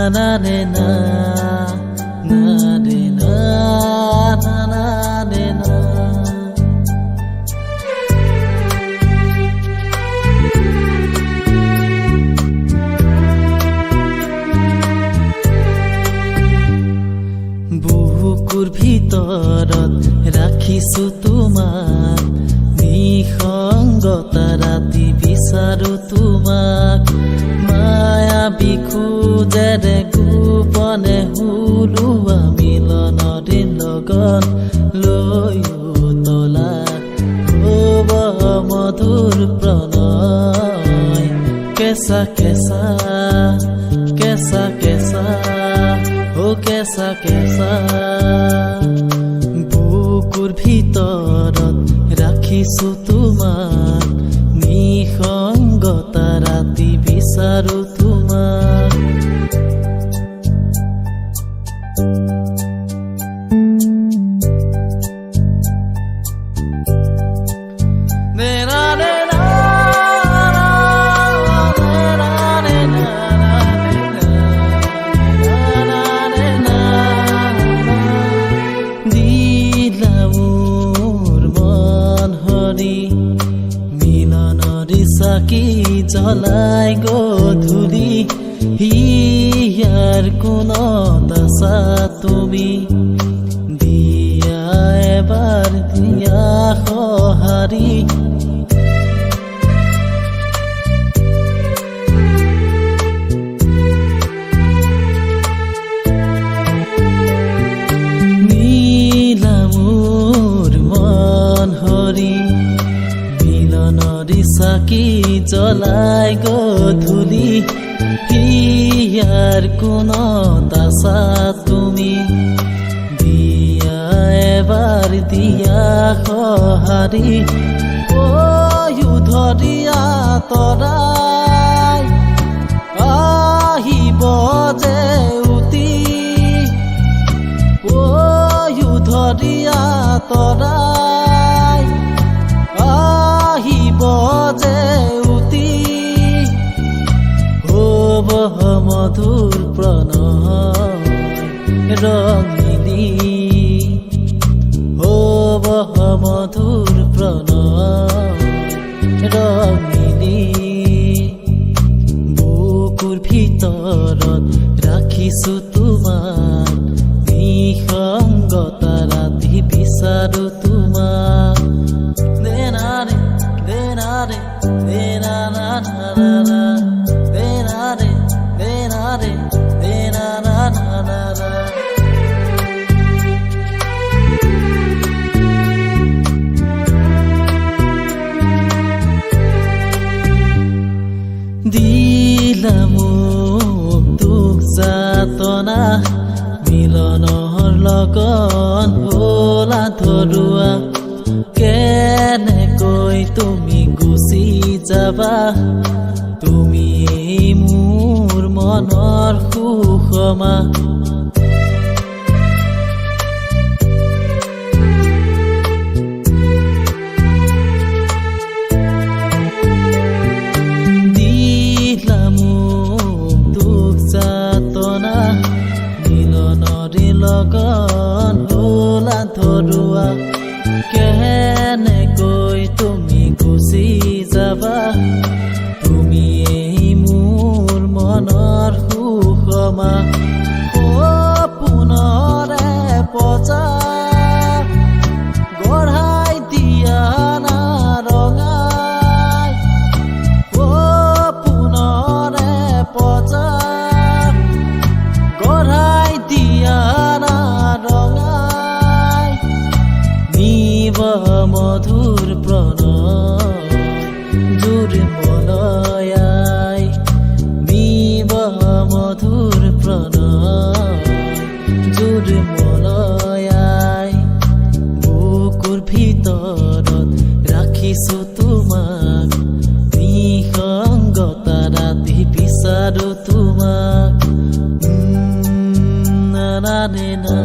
na ne na na de na na na de na বুকুৰ ভিতৰত ৰাখিছো তোমাক নিসংগতা ৰাতি বিচাৰো তোমাক মায়া বিখোজেৰে গোপনে হুলুৱা মিলনৰ লগত লৈ উতলা হ'ব মধুৰ প্ৰণয় কেঁচা কেঁচা কেঁচা কেঁচা ও কেঁচা কেঁচা বুকুৰ ভিতৰত ৰাখিছো তোমাক নিসংগতা ৰাতি বিচাৰো তোমাক চাকি জ্বলাই গধূলি হিয়াৰ কোনত আছা তুমি দিয়া এবাৰ দিয়া সঁহাৰি নীলা মোৰ মন হৰি চাকি জ্বলাই গধূলি হিয়াৰ কোনত আছা তুমি দিয়া এবাৰ দিয়া সঁহাৰি ধৰিয়া তৰাই আহিব যে উতি ধৰিয়া তৰাই আহিব যে উতি হ'ব মধুৰ প্ৰণয় ৰঙিলী হ'ব মধুৰ প্ৰণয় ৰঙিলী বুকুৰ ভিতৰত ৰাখিছো তোমাক নিসংগতা ৰাতি বিচাৰো তোমাক দিলা মোক দুখ যাতনা মিলনৰ লগত হলা ধৰুৱা কেনেকৈ তুমি গুচি যাবা তুমি মোৰ মনৰ সুষমা দিলা মোক দুখ যাতনা মিলনৰ লগত হলা ধৰুৱা কেনেকৈ তুমি গুচি যাবা তুমি মোৰ মনৰ সুষমা পুনৰে পজা গঢ়াই দিয়া না ৰঙাই পুনৰে পজা গঢ়াই দিয়া না ৰঙাই নিব মধুৰ প্ৰণয় জোৰ মলয়াই নিব মধুৰ প্ৰণয় জোৰ মলয়াই বুকুৰ ভিতৰত ৰাখিছো তোমাক নিসংগতা ৰাতি বিচাৰো তোমাক না না না